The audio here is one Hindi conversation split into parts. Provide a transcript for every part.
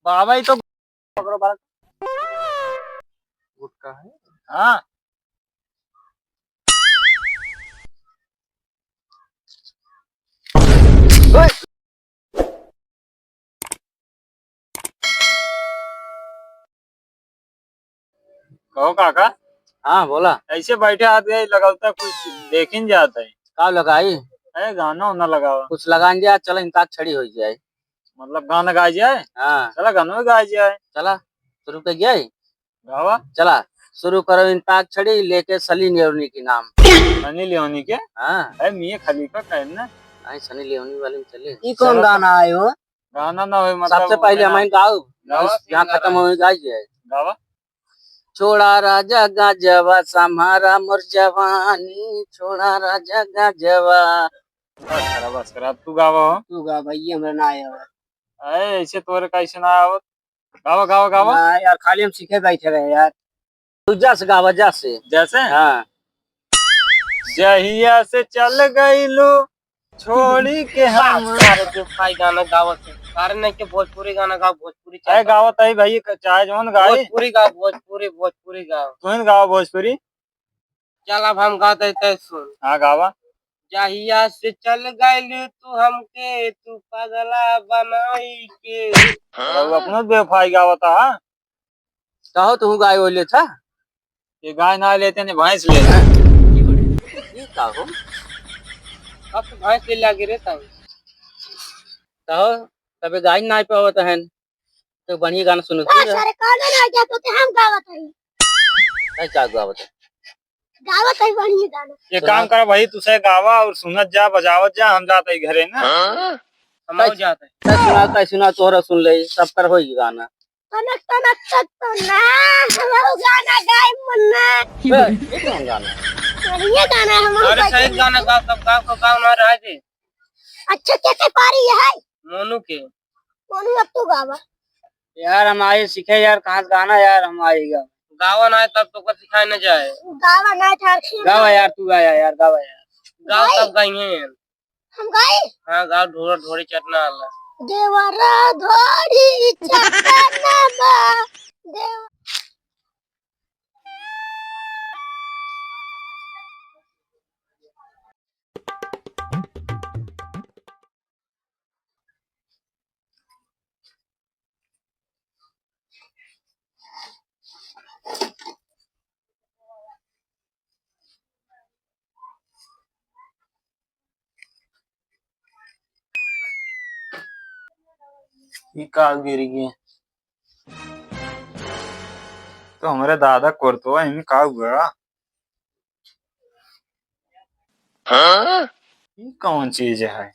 बाबा ही तो पकड़ो बालक। गुटका है। हाँ ओए, कहो काका। हाँ बोला। ऐसे बैठे आते लगाता कुछ देख ही नहीं जाता है। का लगाई? अरे गाना होना लगा हुआ। कुछ लगान जा, चल इंताक छड़ी हो जाए। मतलब गाना गा जाए। हाँ चला गाना में गा जाए। चला शुरू कर गया। गावा चला शुरू करो इंताक छड़ी लेके सली लियोनी की नाम। सनी लियोनी के। हाँ अरे मियां खलीफा कहना। आई सनी लियोनी वाले में चले। ये कौन गाना आए हो? गाना ना हो मतलब सबसे पहले हमारे गाओ, गावा यहाँ खत्म हो जाए। गावा। छोड़ा राजा गाजवा सम्हारा मोर जवानी, छोड़ा राजा गाजवा। बस करा तू गावा हो। तू गा भाई, हमरा ना आया। अरे ऐसे तोरे कैसे ना आवत। गावा गावा गावा। ना यार, खाली हम सीखे बैठे रहे यार। तू जा से गावा, जा से। जैसे हाँ जहिया से चल गईलू छोड़ी के हम। भाई गाना गावत है कारण नहीं के भोजपुरी गाना गाओ, भोजपुरी अरे गावत है भाई चाहे जौन गाई। भोजपुरी गाओ, भोजपुरी गाओ। तुम गावा भोजपुरी। चल अब हम गाते थे, सुन। हाँ गावा। जहिया से चल गइल तू हमके, तू पगला बनाई के। अपनो बेवफाई गावत हा। कहो तू गाय बोले था। ये गाय ना लेते ने भैंस लेते। ये कहो अब तो भैंस ले लागे रे ताऊ। कहो तबे गाय ना पावत है तो बढ़िया गाना सुनो। सारे काले ना जा तो हम गावत है। क्या गावत है? गावत है बढ़िया गाना। ये काम कर भाई तुसे गावा और सुनत जा बजावत जा हम जाते घरे ना। हम आओ जाते सुना तोहरा सुन ले सब कर होई गाना। तनक तनक तक तो ना हम गाना गाए मुन्ना। ये कौन गाना? बढ़िया गाना हम। अरे सही गाना गाओ, तब गाओ को गाओ ना रह दे। अच्छा कैसे पारी है मोनू के। मोनू, अब तू गावा। यार हम आए सीखे यार, कहाँ से गाना यार हम आएगा। गावा ना है तब तो को सिखाए न जाए। गावा ना था। गावा यार, तू गाया यार, गावा यार। गाओ तब गाइए। हम गाए। हाँ गाओ, ढोरा ढोरी चटना वाला। देवरा धोड़ी चटना बा देव। ये का गिर गए तो हमारे दादा करतो है इनमें का हुआ। ये कौन चीज है।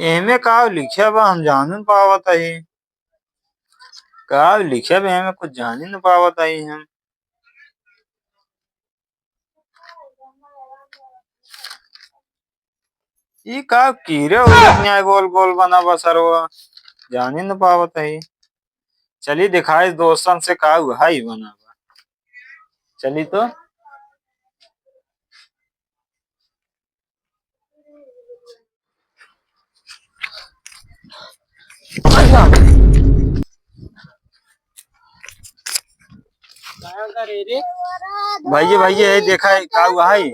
एमे का लिखे बा हम जान न पावत है। का लिखे बा एमे कुछ जान ही न पावत है हम। ये का कीड़े उड़े गोल गोल बना बसर हुआ जान ही न पावत है। चली दिखाई दोस्तन से का हुआ ही बना बा। चली तो भाई भाई ये देखा है का हुआ है।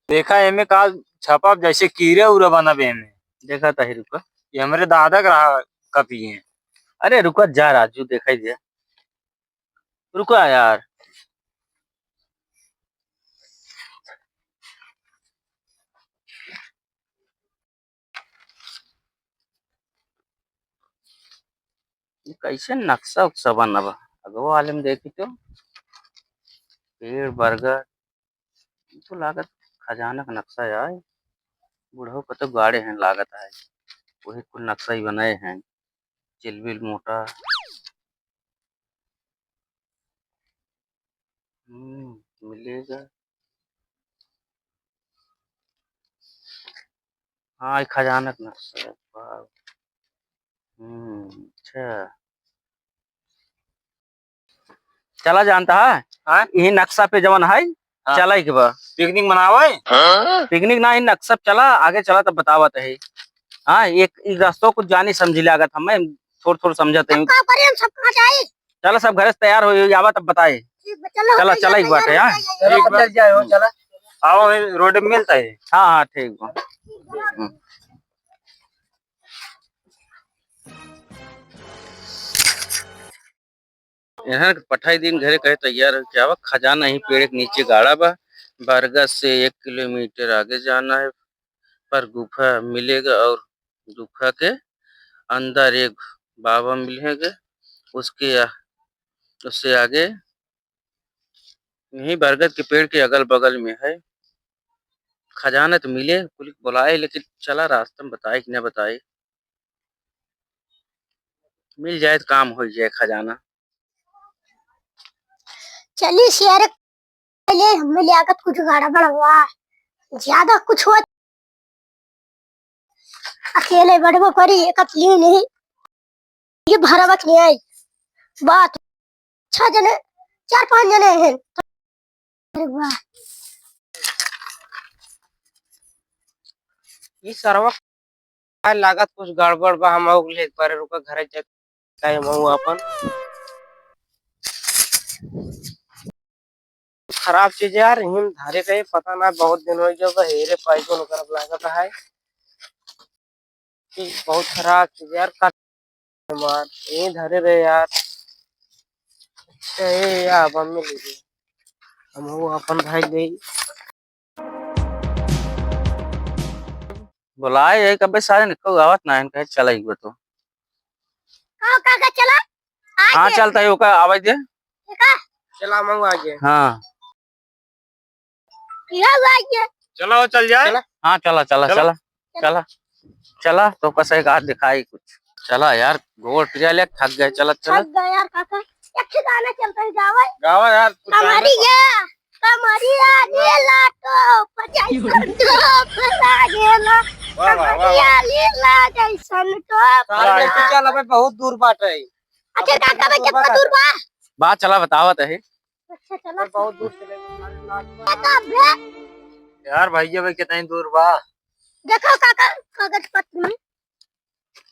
देखा एमे का छपा जैसे कीड़े उड़े बना बे में। देखा था ही रुका। ये हमारे दादा का कपी है। अरे रुका जा राजू, देखा ही दे। रुका यार। ये कैसे नक्शा उक्सा बना बा। अगवा वाले में देखी तो पेड़ बरगद, तो लागत खजाना का नक्शा यार। बूढ़ो को तो गाड़े हैं लागत है, वही कुल नक्शा ही बनाए हैं। चिलबिल मोटा। मिलेगा। हाँ ये खजाना का नक्शा है। वाह। अच्छा चला जानता है। हाँ यही नक्शा पे जवन है हाँ। चला के बा पिकनिक मनावे। पिकनिक ना इन नक्सब चला आगे चला तब बतावत है। हाँ एक रास्तों कुछ जानी समझी लागत हमें थोड़ा थोड़ा समझते हैं। का करें सब कहाँ जाए। चलो सब घर से तैयार हो आवा तब बताए। चलो चला चला एक बात है यार। चल जाओ चला। आओ रोड में मिलता है। हाँ हाँ ठीक बा। यहाँ पठाई दिन घरे कहे तैयार हो क्या खजाना ही पेड़ के नीचे गाड़ा बा। बरगद से 1 किलोमीटर आगे जाना है पर गुफा मिलेगा और गुफा के अंदर एक बाबा मिलेंगे। उसके उससे आगे यही बरगद के पेड़ के अगल बगल में है। खजाना तो मिले पुलिस बुलाए लेकिन चला रास्ता में बताए कि न बताए। मिल जाए तो काम हो जाए खजाना। चलिए शेयर पहले हमें लियाकत कुछ गाड़ा बढ़वा ज्यादा कुछ हो अकेले बढ़वा करी एक अतली नहीं ये भरा वक्त नहीं आई बात 6 जने 4-5 जने हैं। अरे वाह ये सरवा काय लागत कुछ गड़बड़ बा हम ले एक बार रुका घरे चेक टाइम हो अपन खराब चीज यार हिम धारे कहीं पता ना बहुत दिन हो जब हेरे पाइको न करब लागत है कि बहुत खराब चीज यार का मार ये धरे रहे यार ए या मम्मी ले हम हो अपन भाई दे बुलाए है कभी सारे निकल गावत ना कहे चला एक बार तो। का काका चला हाँ चलता है ओका आवाज दे। का चला मंगू आगे हाँ क्या हुआ ये चलो चल जाए। हाँ चला चला चला चला चला तो कैसे एक हाथ दिखाई कुछ। चला यार गोड़ पिया ले थक गए चला चला। थक गया यार काका एक गाना चलता है गावा गावा यार कमरी ये कमरी आगे लाटो पचाई तो फसा गेला कमरी आगे ला जैसन तो चल अबे बहुत दूर बाट है अच्छा काका भाई कितना दूर बा बात चला बतावत है। अच्छा चला बहुत दूर चले काका बे यार भैया भाई कितना दूर बा। देखो काका कागज पत्र में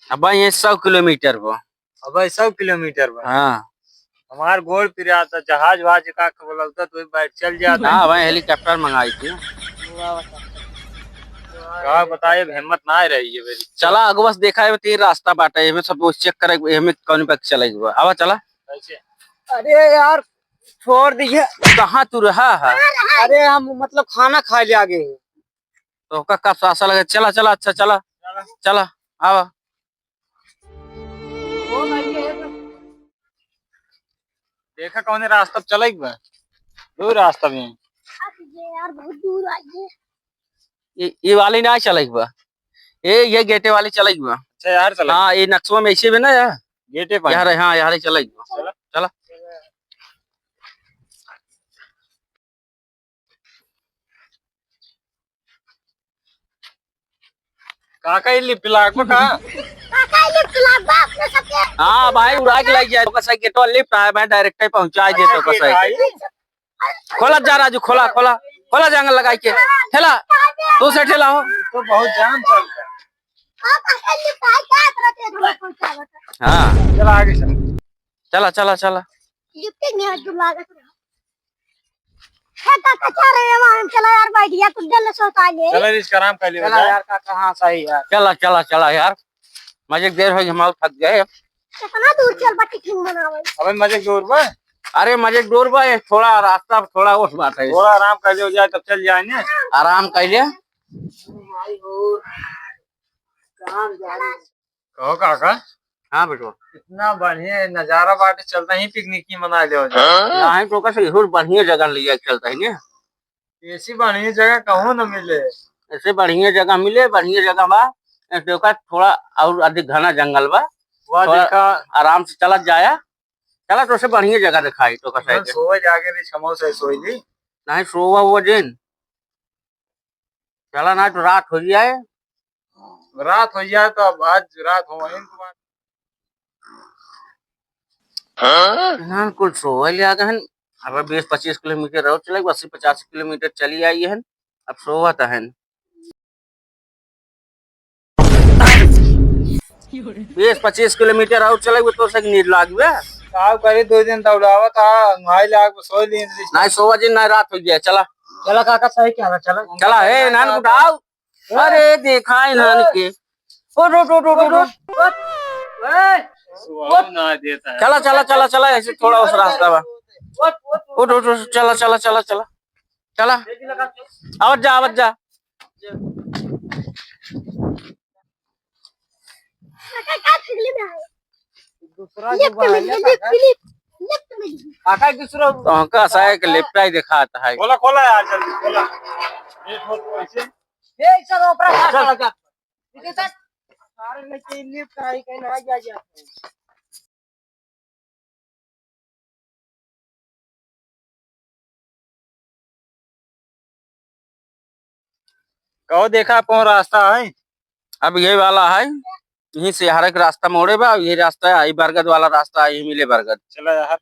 अब ये 100 किलोमीटर वो। अब 100 किलोमीटर बा। हाँ हमार गोड़ फिर आता जहाज वहाज का बोलता तो बैठ चल जाता। हाँ भाई हेलीकॉप्टर मंगाई थी। का बताए हिम्मत ना ही रही है मेरी। चला अगवस देखा है तीन रास्ता बाटे हमें सब चेक करे हमें कौन पे चलेगा आवा चला। कैसे अरे यार छोड़ दिए कहाँ तू रहा है। अरे हम मतलब खाना खा ले आगे तो का कब सासा लगे चला चला अच्छा चला चला आवा। देखा कौन रास्ता चला एक बार दो रास्ता में। ये यार बहुत दूर आई है ये वाली ना चला एक बार ये गेटे वाली चला एक बार। अच्छा यार चला। हाँ ये नक्शा में ऐसे भी ना यार गेटे पर यार हाँ यार चला एक बार चला। काका इल्ली पिलाक में कहा। काका ये तुला बाप ने सबके हाँ भाई उड़ा के लग जाए तो कैसा गेट वाला लिफ्ट है मैं डायरेक्ट ही पहुंचा दे तो कैसा खोला जा राजू खोला खोला खोला जंगल लगा के ठेला तू से ठेला हो तो बहुत जाम चलता है। काका ये पाई का करते धुआ पहुंचा बता हाँ चला आगे चल। चला चला चला। लिफ्ट नहीं है दुला का है काका चाह रहे हैं हम चला यार बैठिया कुछ जल्द सोता ले चला इसका आराम कर लियो चला यार काका हाँ सही यार चला चला चला यार मजे देर हो हम थक गए। कितना दूर चल बा टिफिन बनावे अबे मजे दूर बा। अरे मजे दूर बा थोड़ा रास्ता थोड़ा उस बात है थोड़ा आराम कर लियो जाए तब चल जाए ना। आराम कर लिया। कहो काका हाँ बेटो इतना बढ़िया नजारा बाटे चलता ही पिकनिक की मना लियो यहाँ तो कैसे इहुर बढ़िया जगह लिया चलता है ना। ऐसी बढ़िया जगह कहूँ न मिले। ऐसे बढ़िया जगह मिले बढ़िया जगह बा देखा थोड़ा और अधिक घना जंगल बा वह थोड़ा देखा आराम से चला जाया चला तो से बढ़िया जगह दिखाई तो कैसा है सोए जाके रे छमो से सोई ली। नहीं सोवा हुआ दिन चला ना तो रात हो जाए। रात हो जाए तो अब आज रात हो वहीं के बाद ना कुल सोवा लिया गहन अब 20-25 किलोमीटर और चले 80-85 किलोमीटर चली आई है। अब सोवत है 20-25 किलोमीटर और चले तो से नींद लागवे। साहब करे 2 दिन दौड़ावा था नहाई लाग सो लीन ना सोवा जी ना रात हो गया। चला चला काका सही क्या है, चला चला हे नान उठाओ। अरे देखा है नान के ना देता है। चला चला चला चला ऐसे थोड़ा उस रास्ता बा। उठ उठ उठ, चला चला चला चला चला आवत जा आवत जा। काका का फिगले में आए दूसरा लेफ्ट में लेफ्ट में काका दूसरा तो का साय के लेफ्ट ही दिखाता है। खोला खोला यार जल्दी खोला। ये खोल तो ऐसे ये चलो ऊपर चला जा ठीक है सर सारे लेके लिफ्ट आई कहीं ना जा कहो देखा कौन रास्ता है। अब ये वाला है यहीं से हर एक रास्ता मोड़े बा। ये रास्ता है बरगद वाला रास्ता है। यही मिले बरगद। चला यार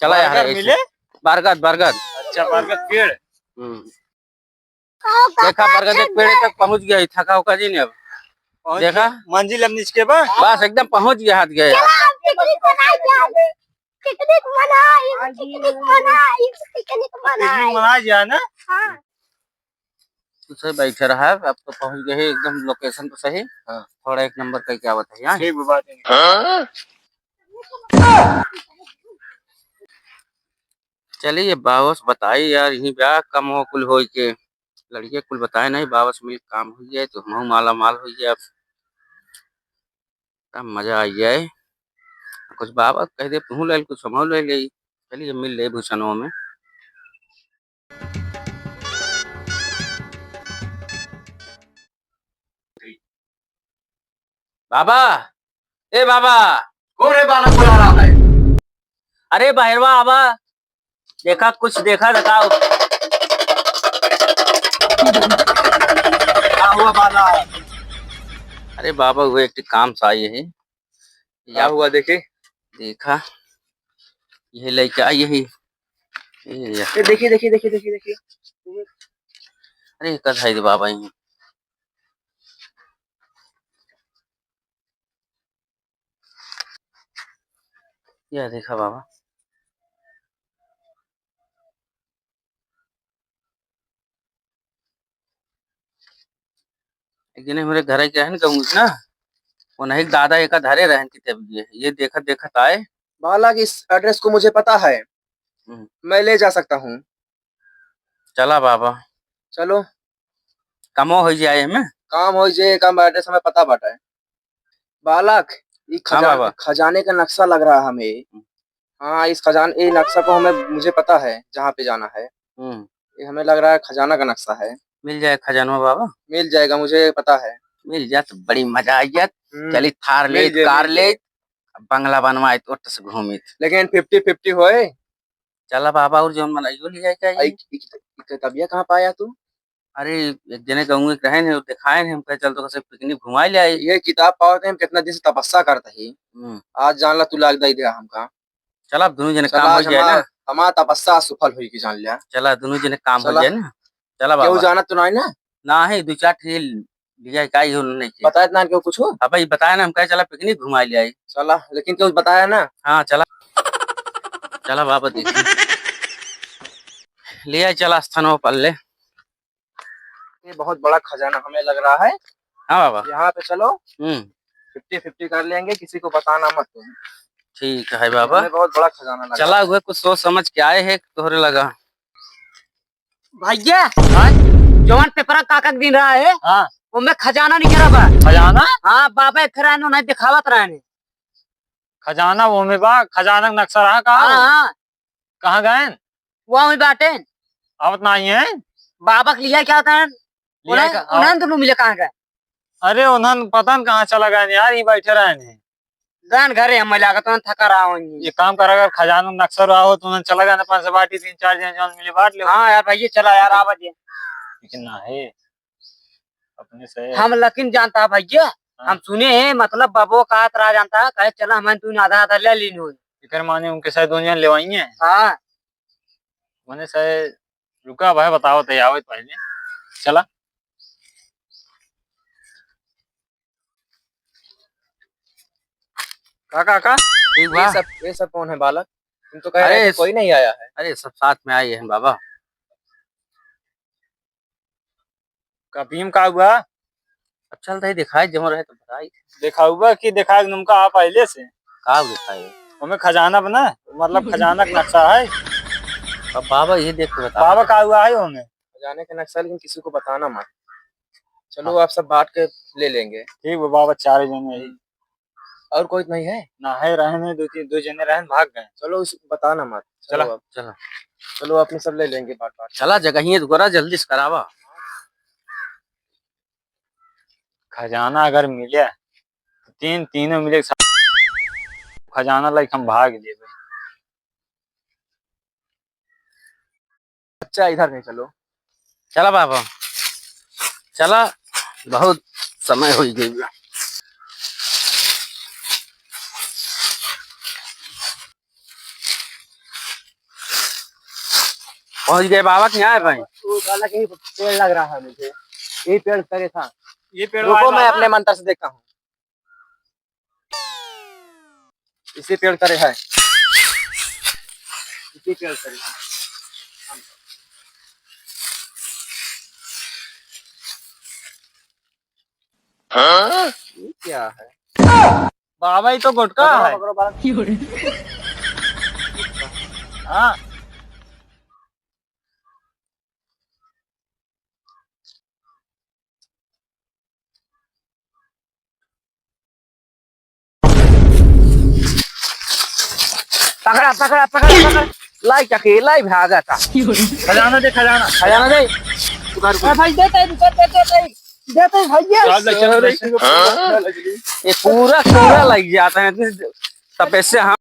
चला यार बरगद मिले। बरगद बरगद। अच्छा बरगद पेड़। देखा बरगद एक पेड़ तक पहुंच गया। थका हुका जी ने अब पहुंच देखा गए। मंजिल अब नीचे बा। बस एकदम पहुंच गया हाथ गए। पिकनिक मनाई पिकनिक मनाई मना जा ना। हाँ तुझसे बैठे रहा है। अब तो पहुंच गए हैं एकदम लोकेशन तो सही। हाँ थोड़ा एक नंबर का क्या बताइए यहाँ। ठीक बात है। चलिए बाबस बताई यार यही ब्याह कम हो कुल हो के लड़के कुल बताए नहीं। बाबस मिल काम हो जाए तो हम माला माल हो जाए। अब मजा आ जाए। कुछ बाबा कह दे तू ले कुछ हम ले ले। चलिए मिल ले भूषणों में। बाबा ए बाबा कौन है बालक बुला रहा है? अरे बाहरवा आबा देखा कुछ देखा बताओ। क्या हुआ बाला? अरे बाबा वो एक काम से आए है। क्या हुआ देखे? देखा यही लेके आई यही। ये देखिए देखिए देखिए देखिए देखिए। अरे कथाई दे बाबा यही। यह देखा बाबा एक दिन मेरे घर के है ना कहूँ ना वो नहीं दादा एक धरे रहन की तब ये देखत देखत आए। बालक इस एड्रेस को मुझे पता है, मैं ले जा सकता हूँ। चला बाबा चलो कमो हो जाए हमें। काम हो जाए। काम एड्रेस हमें पता बाटा है। बालक ये हाँ बाबा। खजाने का नक्शा लग रहा है हमें। हाँ इस खजाने ये नक्शा को हमें मुझे पता है जहाँ पे जाना है। ये हमें लग रहा है खजाना का नक्शा है। मिल जाए खजानवा बाबा। मिल जाएगा मुझे पता है। मिल जाए तो बड़ी मजा आई जात। चली थार ले मिल जाए, कार मिल ले बंगला बनवाए तो से घूमी। लेकिन 50-50 होए। चला बाबा और जो मनाइयो ले जाए। किताबिया कहाँ पाया तू? अरे एक जने कहूँ रहे ने दिखाए ने हम कहे चल तो कैसे पिकनिक घुमाई ले आई। ये किताब पावते हम कितना दिन से तपस्या करता ही। आज जान ला तू लाग दई दे हमका। चला अब दोनों जने काम हो जाए ना। हमारा तपस्या सफल हुई की जान लिया। चला दोनों जने काम हो चला। जाए ना। चला क्यों बाबा जाना तू नहीं ना? ना है 2-4 ठेल लिया का ही नहीं किया। बताया ना क्यों कुछ हो? अब भाई बताया ना हम कहे चला पिकनिक घुमाई ले आई। चला लेकिन क्यों बताया ना? हाँ चला चला बाबा देखिए ले आई चला स्थानों पर ले। ये बहुत बड़ा खजाना हमें लग रहा है। हाँ बाबा यहाँ पे चलो 50-50 कर लेंगे, किसी को बताना मत तुम। ठीक है बाबा। हमें बहुत बड़ा खजाना लगा। चला हुए कुछ सोच समझ के आए है तोहरे लगा। भैया जवान पेपर काका के दिन रहा है। हाँ वो में खजाना नहीं गिरा बा। खजाना हाँ बाबा खरा नहीं दिखावत रहे। खजाना वो में बा। खजाना का नक्शा रहा कहाँ। हाँ कहाँ गए। वहाँ बाटे आवत नहीं है। बाबा के लिया क्या होता है लिया का- उन्हें तो मिले कहाँ गए। अरे उन्हन पता न कहाँ चला गए यार। ये बैठे रहे ने। जान घरे हम लागत थका रहा हूँ। ये काम कर अगर खजाना का नक्शा रहा हो तो उन्हन चला गया ना 5 से बाटी 3-4 जन जन मिले बांट ले। हाँ यार भैया चला यार आवाज लेकिन ना है अपने से। हम लेकिन जानता है भैया हम सुने हैं मतलब बाबू का रहा जानता है कहे चला हमें तूने आधा आधा ले ली। इकर माने उनके साथ दुनिया लेवाई है। हाँ मैंने से रुका भाई बताओ तो आवत पहले चला काका ठीक बा। ये सब कौन है बालक? तुम तो कह रहे अरे थे कोई नहीं आया है। अरे सब साथ में आए हैं बाबा। कपीम का हुआ अब चलते ही दिखाई जम रहे तो बताई देखा हुआ कि देखा तुमका आप पहले से का दिखाई। हमें खजाना बना मतलब खजाना का नक्शा है अब बाबा ये देख के बता। बाबा का हुआ है हमें जाने का नक्शा, लेकिन किसी को बताना मत। चलो आप सब बांट के ले लेंगे। ठीक है बाबा चार जने ही और कोई नहीं है? ना है रहने दो जने रहने भाग गए चलो उसको बताना मत। चला चलो अब चला चलो अपने सब ले लेंगे बांट बांट। चला जगह ही तो जल्दी से करावा। खजाना अगर मिले तो तीनों मिले खजाना लाइक हम भाग लिए अच्छा इधर नहीं, चलो चला बाबा चला, बहुत समय हो गई। पहुंच गए बाबा के यहाँ भाई। वो काला कहीं पेड़ लग रहा है मुझे, यही पेड़ करे था। ये पेड़ रुको मैं अपने मंत्र से देखता हूँ। इसी पेड़ करे है, इसी पेड़ करे है। ये क्या है? बाबा ही तो गुटका है पकड़ो, बालक। हाँ पकड़ा पकड़ा पकड़ा पकड़ा लाई चके लाई भागा था। खजाना दे खजाना दे भाई देते भैया। चल ये पूरा लग जाता है तब से हम